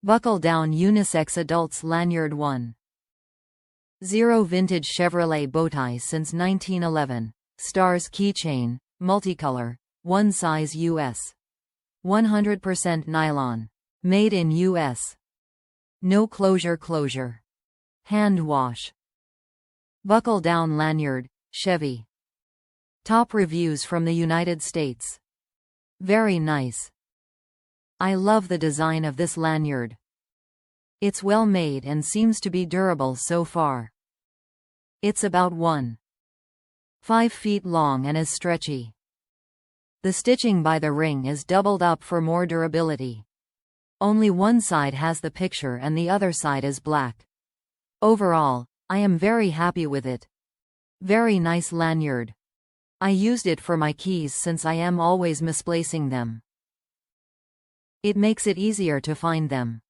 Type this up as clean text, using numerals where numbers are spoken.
Buckle-down unisex adults lanyard 1. 0 vintage Chevrolet Bowtie since 1911. Stars keychain, multicolor, 1 size US. 100% nylon. Made in US. No closure. Hand wash. Buckle-down lanyard, Chevy. Top reviews from the United States. Very nice. I love the design of this lanyard. It's well made and seems to be durable so far. It's about 1.5 feet long and is stretchy. The stitching by the ring is doubled up for more durability. Only one side has the picture and the other side is black. Overall, I am very happy with it. Very nice lanyard. I used it for my keys since I am always misplacing them. It makes it easier to find them.